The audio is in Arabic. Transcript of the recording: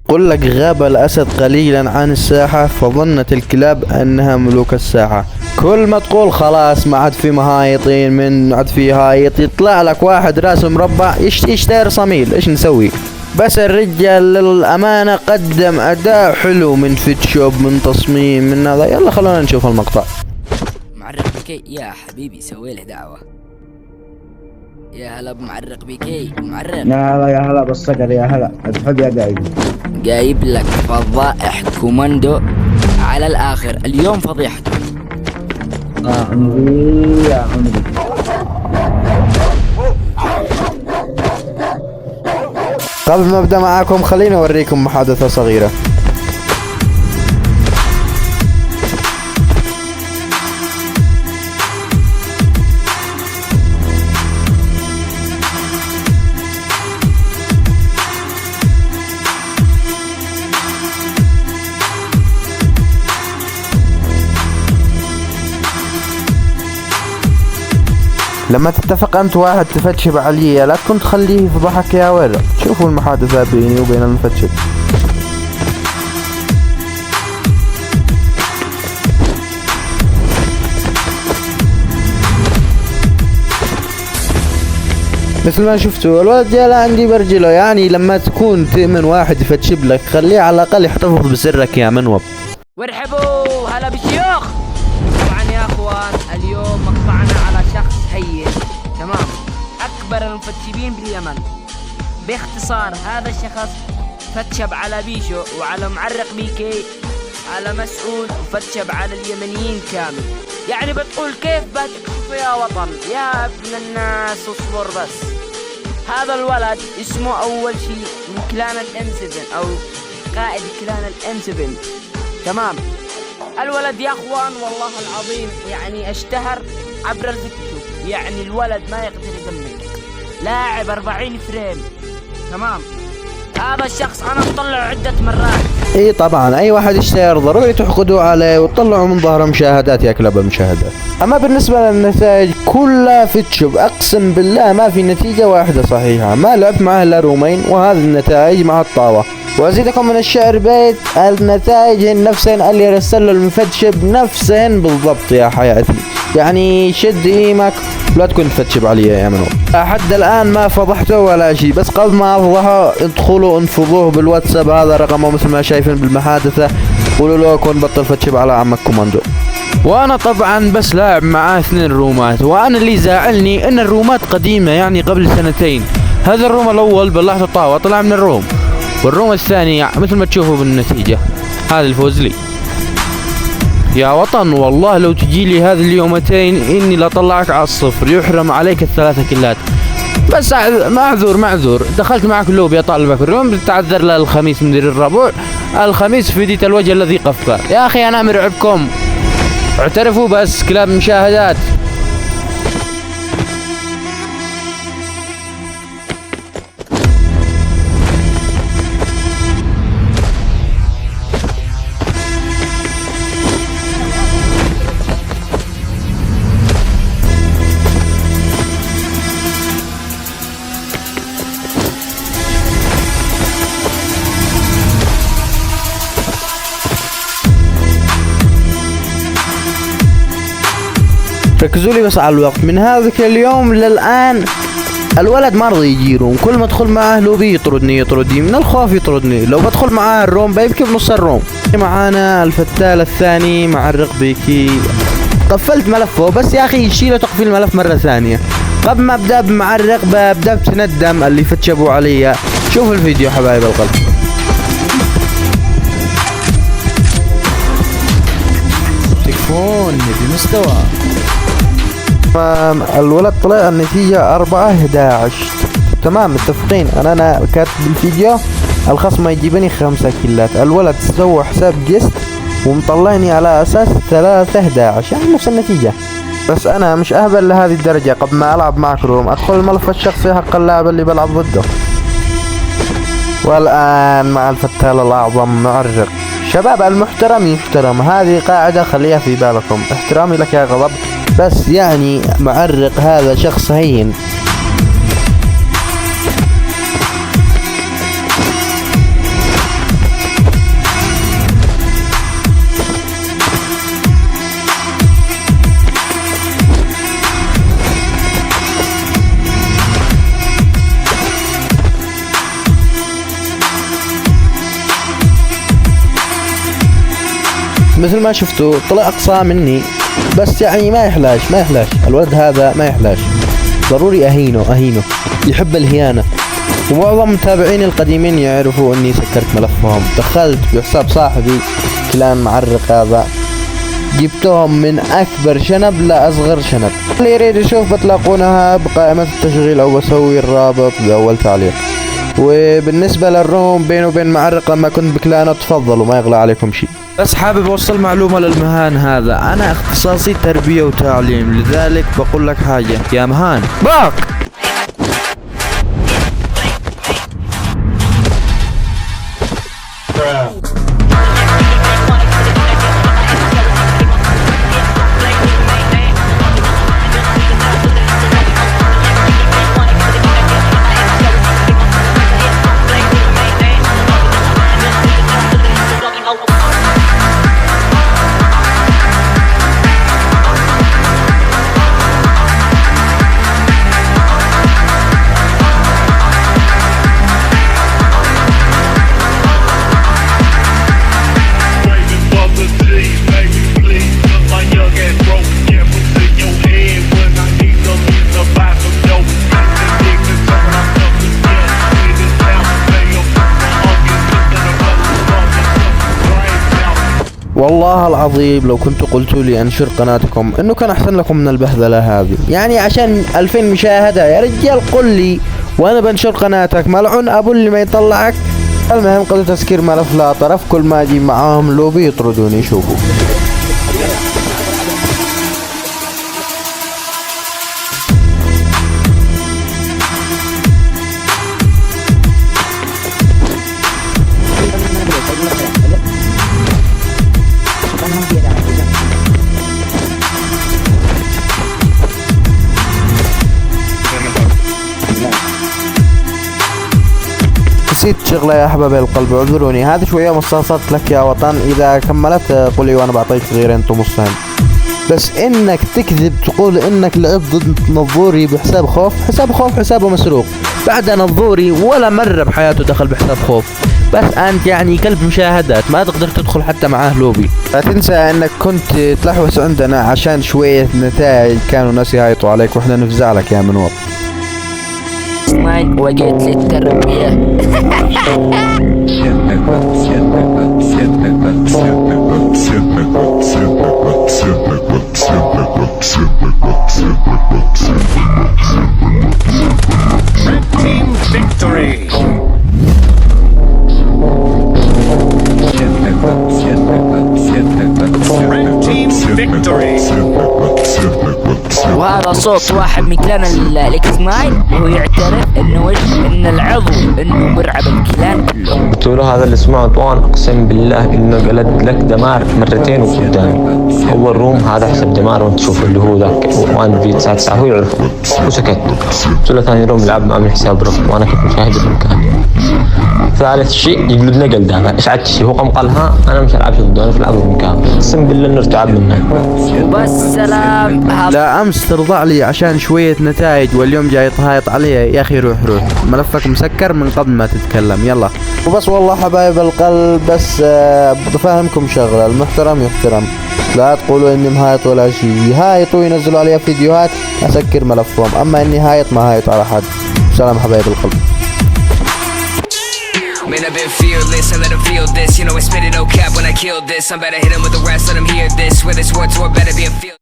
قل لك غاب الأسد قليلا عن الساحة فظنت الكلاب أنها ملوك الساحة. كل ما تقول خلاص ما عاد في مهايطين ما عاد في هايط، يطلع لك واحد راسه مربع يشتهر صميل. ايش نسوي؟ بس الرجال للأمانة قدم أداء حلو من فوتوشوب من تصميم من هذا. يلا خلونا نشوف المقطع. معرق بيكي يا حبيبي سوي له دعوة. يا هلا بمعرق بيكي. معرق يا هلا يا هلا بالصقر يا هلا. تحب يا قايد جايب لك فضائح كوماندو على الآخر. اليوم فضيحته. عمري يا عمري. قبل ما ابدا معاكم خليني اوريكم محادثة صغيرة. لما تتفق انت واحد تفتشب عليه لا تكون تخليه يفضحك يا ولد. شوفوا المحادثة بيني وبين المفتشب. مثل ما شفتوا الولد جاء عندي برجله. يعني لما تكون تؤمن واحد يفتشب لك خليه على الاقل يحتفظ بسرك يا منوب. وارحبوا هلا بالشيوخ. طبعا يا اخوان اليوم مقطعنا على شخص هين تمام، اكبر المفتشبين باليمن. باختصار هذا الشخص فتشب على بيشو وعلى معرق بيكي على مسعود وفتشب على اليمنيين كامل. يعني بتقول كيف بتكفي يا وطن يا ابن الناس؟ اصبر بس. هذا الولد اسمه اول شيء من كلان الام 7 او قائد كلان الام 7 تمام. الولد يا اخوان والله العظيم يعني اشتهر عبر الفيديو. يعني الولد ما يقدر يدمج، لاعب 40 فريم تمام. هذا الشخص انا مطلعه عدة مرات. اي طبعا اي واحد يشتهر ضروري تحقدوا عليه وتطلعوا من ظهره مشاهدات يا كلاب المشاهدات. اما بالنسبة للنتائج كلها فتشب، اقسم بالله ما في نتيجة واحدة صحيحة. ما لعبت معه الا رومين وهذه النتائج مع الطاوة. وازيدكم من الشعر بيت النتائج نفسهن اللي رسل المفتشب نفسهن بالضبط يا حياتي. يعني شد ايمك لا تكون تفتشب عليه يا منو. لحد الان ما فضحته ولا شيء، بس قبل ما افضحه ادخلوا انفضوه بالواتساب. هذا رقمه مثل ما شايفين بالمحادثة. قولوا له كون بطل فتشب على عمك كوماندو. وانا طبعا بس لاعب معاه 2 رومات. وانا اللي زعلني ان الرومات قديمة يعني قبل 2 سنين. هذا الروم الاول بلعت الطاوة طلع من الروم، والروم الثاني مثل ما تشوفوا بالنتيجة هذا الفوز لي يا وطن. والله لو تجي لي هذه اليومتين اني لا طلعك على الصفر يحرم عليك ال3 كلات. بس معذور دخلت معك اللوبي اطالبك اليوم بتعذر للخميس مدير الربوع. الخميس فديت الوجه الذي قفه. يا اخي انا مرعبكم اعترفوا بس كلاب مشاهدات. ركزوا لي بس على الوقت. من هذاك اليوم للآن الولد ما رضي يجي روم. كل ما ادخل معاه لوبي يطردني من الخوف يطردني. لو بدخل معاه الروم بيبكي بنص الروم. معانا الفتال الثاني معرق بيكي. قفلت ملفه بس يا اخي يشيله تقفيل الملف مرة ثانية. قبل ما ابدا بمعرق ببدا بتندم اللي فتشبوا علي. شوفوا الفيديو حبايب القلب. تكفون بمستوى. الولد طلع النتيجة 4-11 تمام متفقين. انا كاتب بالفيديو الخصم يجيبني 5 كيلات. الولد سوى حساب جست ومطلعني على اساس 3-11 يعني نفس النتيجة. بس انا مش اهبل لهذه الدرجة. قبل ما العب معك روم ادخل الملف الشخصي حق اللاعب اللي بلعب ضده. والان مع الفتال الاعظم معرق. شباب المحترم يحترم، هذه قاعدة خليها في بالكم. احترامي لك يا غضب، بس يعني معرق هذا شخص هين. مثل ما شفتوا طلع اقصى مني، بس يعني ما يحلاش الولد هذا ما يحلاش، ضروري اهينه يحب الهيانة. ومعظم متابعيني القديمين يعرفوا اني سكرت ملفهم، دخلت بحساب صاحبي كلان معرق هذا، جبتهم من اكبر شنب لاصغر شنب. اللي يريد يشوف بتلاقونها بقائمة التشغيل او بسوي الرابط باول تعليق. وبالنسبة للروم بيني وبين معرق لما كنت بكلانه تفضلوا ما يغلى عليكم شيء. بس حابب اوصل معلومة للمهان هذا، انا اختصاصي تربية وتعليم، لذلك بقول لك حاجة يا مهان باك. والله العظيم لو كنتوا قلتوا لي انشر قناتكم انه كان احسن لكم من البهذله هذه، يعني عشان 2000 مشاهده يا رجال قل لي وانا بنشر قناتك، ملعون ابو اللي ما يطلعك. المهم قد تسكير ملف لا طرف، كل ما اجي معاهم لوبي يطردوني. شوفوا نسيت شغله يا احبابي القلب، اعذروني. هذه شويه مصاصات لك يا وطن، اذا كملت قولي وانا بعطيك صغيرين طموسين. بس انك تكذب تقول انك لعبت ضد نظوري بحساب خوف، حسابه مسروق. بعد نظوري ولا مره بحياته دخل بحساب خوف، بس انت يعني كلب مشاهدات ما تقدر تدخل حتى معاه لوبي. لا تنسى انك كنت تلحوس عندنا عشان شويه نتائج كانوا ناس يهايطوا عليك واحنا نفزع لك يا منور. وجيت للتربية. Team victory. Red team victory. وهذا صوت واحد من كلان الاكس 9 وهو يعترف انه ان العضو انه مرعب الكلان كلهم. قلت له هذا اللي اسمه عطوان اقسم بالله انه قلد لك دمار مرتين وقدامي. اول روم هذا حسب دمار وانت تشوف اللي هو ذاك 1 في 9 هو يعرفه وسكت. قلت له ثاني روم لعب مع من حساب رقم وانا كنت مشاهد المكان. ثالث شيء يقلد نقل دابا ايش عاد شيء هو قام قالها انا مش العب ضده انا في العب بالمكان. اقسم بالله انه ارتعب منه. وبس سلام. لا امس ترضع لي عشان شويه نتائج واليوم جاي تهايط علي يا اخي. روح ملفك مسكر من قبل ما تتكلم. يلا وبس والله حبايب القلب، بس بفهمكم شغله، المحترم يحترم، لا تقولوا اني مهايط ولا شيء. هايطوا ينزلوا علي فيديوهات اسكر ملفهم، اما اني هايط ما هايط على حد. سلام حبايب القلب. Man, I've been fearless, I let them feel this. You know I spit it no cap when I kill this. I'm better hit him with the rest, let them hear this. Where this war tour better be a field.